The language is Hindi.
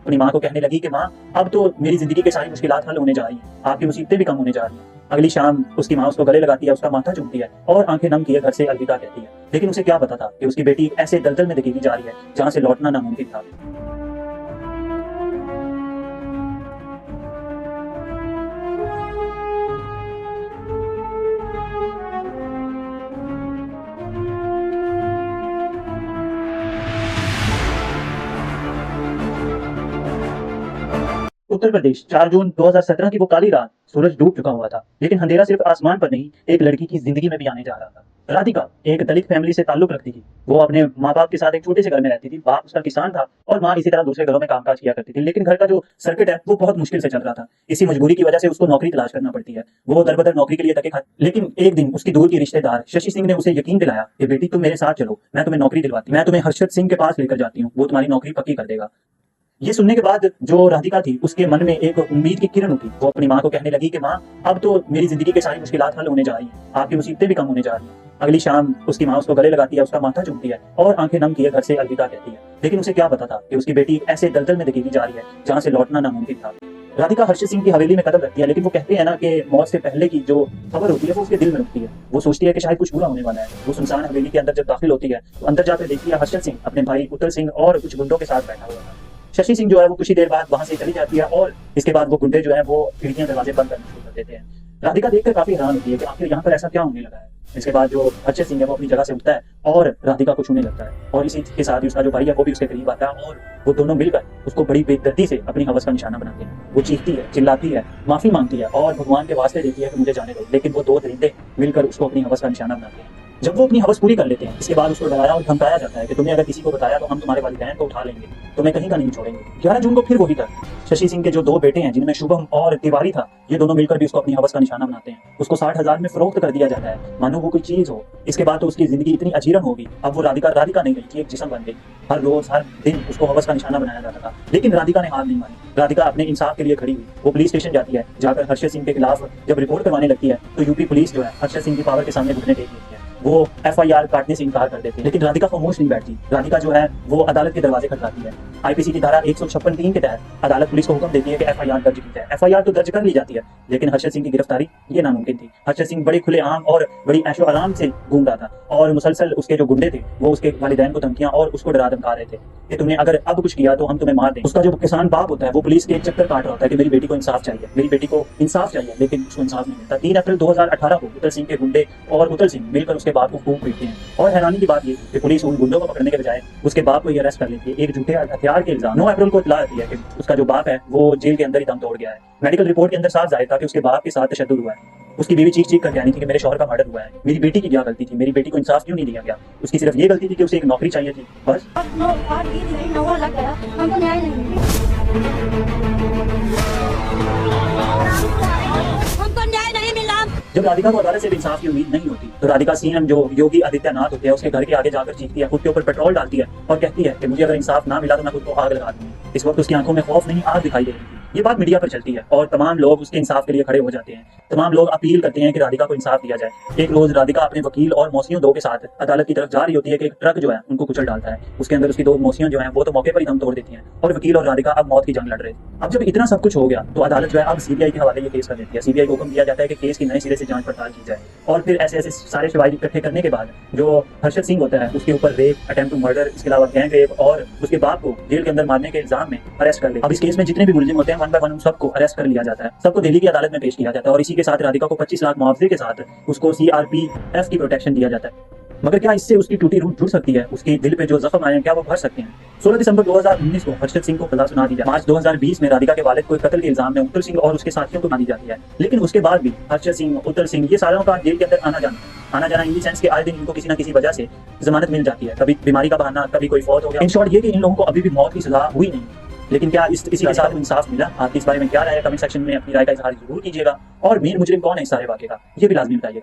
अपनी माँ को कहने लगी कि माँ, अब तो मेरी जिंदगी की सारी मुश्किलात हल होने जा रही हैं, आपकी मुसीबतें भी कम होने जा रही हैं। अगली शाम उसकी माँ उसको गले लगाती है, उसका माथा चूमती है और आंखें नम किए घर से अलविदा कहती है। लेकिन उसे क्या पता था कि उसकी बेटी ऐसे दलदल में धकेली जा रही है जहाँ से लौटना नामुमकिन था। उत्तर प्रदेश 4 जून 2017 की वो काली रात। सूरज डूब चुका हुआ था, लेकिन अंधेरा सिर्फ आसमान पर नहीं, एक लड़की की जिंदगी में भी आने जा रहा था। राधिका एक दलित फैमिली से ताल्लुक रखती थी। वो अपने माँ बाप के साथ एक छोटे से घर में रहती थी। बाप उसका किसान था और माँ इसी तरह दूसरे घरों में कामकाज किया करती थी। लेकिन घर का जो सर्किट है वो बहुत मुश्किल से चल रहा था। इसी मजबूरी की वजह से उसको नौकरी तलाश करना पड़ती है। वो दर बदर नौकरी के लिए धक्के खाती। लेकिन एक दिन उसकी दूर की रिश्तेदार शशि सिंह ने उसे यकीन दिलाया कि बेटी तुम मेरे साथ चलो, मैं तुम्हें नौकरी दिलवाती, मैं तुम्हें हर्षद सिंह के पास लेकर जाती हूँ, वो तुम्हारी नौकरी पक्की कर देगा। ये सुनने के बाद जो राधिका थी उसके मन में एक उम्मीद की किरण उठी। वो अपनी माँ को कहने लगी कि माँ, अब तो मेरी जिंदगी की सारी मुश्किलात हल होने जा रही हैं, आपकी मुसीबतें भी कम होने जा रही हैं। अगली शाम उसकी माँ उसको गले लगाती है, उसका माथा चूमती है और आंखें नम किए घर से अलविदा कहती है। लेकिन उसे क्या पता था कि उसकी बेटी ऐसे दलदल में धकेली जा रही है जहाँ से लौटना नामुमकिन था। राधिका हर्षद सिंह की हवेली में कदम रखती है, लेकिन वो कहते हैं ना कि मौत से पहले की जो खबर होती है वो उसके दिल में रुकती है। वो सोचती है कि शायद कुछ बुरा होने वाला है। वो सुनसान हवेली के अंदर जब दाखिल होती है तो अंदर जाकर देखती है हर्षद सिंह अपने भाई उत्तल सिंह और कुछ गुंडों के साथ बैठा हुआ था। शशि सिंह जो है वो कुछ ही देर बाद वहां से चली जाती है और इसके बाद वो गुंडे जो है वो खिड़कियां दरवाजे बंद करना शुरू कर देते हैं। राधिका देखकर काफी हैरान होती है कि आखिर यहाँ पर ऐसा क्या होने लगा है। इसके बाद जो हर्षद सिंह है वो अपनी जगह से उठता है और राधिका को छूने लगता है और इसी के साथ ही उसका जो भाई है वो भी उसके करीब आता है और वो दोनों मिलकर उसको बड़ी बेदर्दी से अपनी हवस का निशाना बनाते हैं। वो चीखती है, चिल्लाती है, माफी मांगती है और भगवान के वास्ते देती है कि मुझे जाने दो। लेकिन वो दो दरिंदे मिलकर उसको अपनी हवस का निशाना बनाते हैं। जब वो अपनी हवस पूरी कर लेते हैं इसके बाद उसको डराया और धमकाया जाता है कि तुमने अगर किसी को बताया तो हम तुम्हारे वालिदैन को उठा लेंगे, तुम्हें कहीं का नहीं छोड़ेंगे। 11 जून को फिर वही कर। शशि सिंह के जो दो बेटे हैं जिनमें शुभम और तिवारी था, ये दोनों मिलकर भी उसको अपनी हवस का निशाना बनाते हैं। उसको 60,000 में फरोख्त कर दिया जाता है, मानो वो कोई चीज हो। इसके बाद तो उसकी जिंदगी इतनी अजीरन होगी, अब वो राधिका नहीं रही थी, एक जिस्म बन गई। हर रोज हर दिन उसको हवस का निशाना बनाया जाता था। लेकिन राधिका ने हार नहीं मानी। राधिका अपने इंसाफ के लिए खड़ी हुई। वो पुलिस स्टेशन जाती है, जाकर हर्षद सिंह के खिलाफ जब रिपोर्ट करवाने लगती है तो यूपी पुलिस जो है हर्षद सिंह की पावर के सामने घुटने टेक लेती है। वो FIR काटने से इनकार कर देते हैं। लेकिन राधिका खामोश नहीं बैठती। राधिका जो है वो अदालत के दरवाजे खटखटाती है। IPC की धारा 156(3) के तहत अदालत पुलिस को हुक्म देती है कि FIR दर्ज की जाए। FIR तो दर्ज कर ली जाती है, लेकिन हर्षद सिंह की गिरफ्तारी ये नामुमकिन थी। हर्षद सिंह बड़े खुले आम और बड़ी ऐशो आराम से घूम रहा था और मुसलसल उसके जो गुंडे थे वो उसके वालिदैन को धमकियां और उसको डरा धमका रहे थे कि तुमने अगर अब कुछ किया तो हम तुम्हें मार दें। उसका जो किसान बाप होता है वो पुलिस के एक चक्कर काट रहा होता है कि मेरी बेटी को इंसाफ चाहिए, मेरी बेटी को इंसाफ चाहिए, लेकिन उसको इंसाफ नहीं मिलता। 3 अप्रैल 2018 को उत्तल सिंह के गुंडे और उत्तल सिंह मिलकर उसके बाप को खूब पीटते हैं और हैरानी की बात ये कि पुलिस उन गुंडों को पकड़ने के बजाय उसके बाप को ही अरेस्ट कर लेती है एक झूठे हथियार के इल्जाम। 9 अप्रैल को इत्तला आती है कि उसका जो बाप है वो जेल के अंदर ही दम तोड़ गया है। मेडिकल रिपोर्ट के अंदर साफ जाहिर था कि उसके बाप के साथ तशद्दुद हुआ है। उसकी बीवी चीख कर कहनी थी कि मेरे शौहर का मर्डर हुआ है, मेरी बेटी की क्या गलती थी, मेरी बेटी को इंसाफ क्यों नहीं दिया गया। उसकी सिर्फ ये गलती थी कि उसे एक नौकरी चाहिए थी, बस। हमको न्याय नहीं मिला। जब राधिका को अदालत से इंसाफ की उम्मीद नहीं होती तो राधिका CM जो योगी आदित्यनाथ होते हैं उसके घर के आगे जाकर चीखती है, खुद के ऊपर पेट्रोल डालती है और कहती है कि मुझे अगर इंसाफ ना मिला तो मैं खुद को आग लगा दूंगी। इस वक्त उसकी आंखों में खौफ नहीं आग दिखाई दे रही थी। ये बात मीडिया पर चलती है और तमाम लोग उसके इंसाफ के लिए खड़े हो जाते हैं। तमाम लोग अपील करते हैं कि राधिका को इंसाफ दिया जाए। एक रोज राधिका अपने वकील और मौसियों दो के साथ अदालत की तरफ जा रही होती है कि एक ट्रक जो है उनको कुचल डालता है। उसके अंदर उसकी दो मौसियों जो है वो तो मौके पर ही दम तोड़ देती हैं और वकील और राधिका अब मौत की जंग लड़ रहे थे। अब जब इतना सब कुछ हो गया तो अदालत जो है अब CBI के हवाले ये केस कर देती है। CBI को हुक्म दिया जाता है कि केस की नए सिरे से जांच पड़ताल की जाए और फिर ऐसे ऐसे सारे शवाहिद इकट्ठे करने के बाद जो हर्षद सिंह होता है उसके ऊपर रेप, अटेम्प्ट टू मर्डर, इसके अलावा गैंग रेप और उसके बाप को जेल के अंदर मारने के इल्जाम में अरेस्ट कर ले। अब इस केस में जितने भी मुलजिम होते हैं 1 बाय 1 सबको अरेस्ट कर लिया जाता है, सबको दिल्ली की अदालत में पेश किया जाता है और इसी के साथ राधिका को 25 लाख मुआवजे के साथ उसको CRPF की प्रोटेक्शन दिया जाता है। मगर क्या इससे उसकी टूटी रूह जुड़ सकती है? उसके दिल पे जो जख्म आए हैं क्या वो भर सकते हैं? 16 दिसंबर 2019 को हर्षद सिंह को सजा सुना दी जाए। मार्च 2020 में राधिका के वालिद को कत्ल के इल्जाम में उत्तल सिंह और उसके साथियों को मानी जाती है। लेकिन उसके बाद भी हर्षद सिंह, उत्तल सिंह ये सारों का जेल के अंदर आना जाना इन द सेंस के आए दिन इनको किसी न किसी वजह से जमानत मिल जाती है। कभी बीमारी का बहाना, कभी कोई फौत हो गया। इन शॉर्ट ये कि इन लोगों को अभी भी मौत की सजा हुई नहीं। लेकिन क्या इसी के साथ इंसाफ मिला? आपकी इस बारे में क्या राय है? कमेंट सेक्शन में अपनी राय का इजहार जरूर कीजिएगा और मेन मुजरिम कौन है इस सारे वाकये का ये भी लाजमी बताइएगा।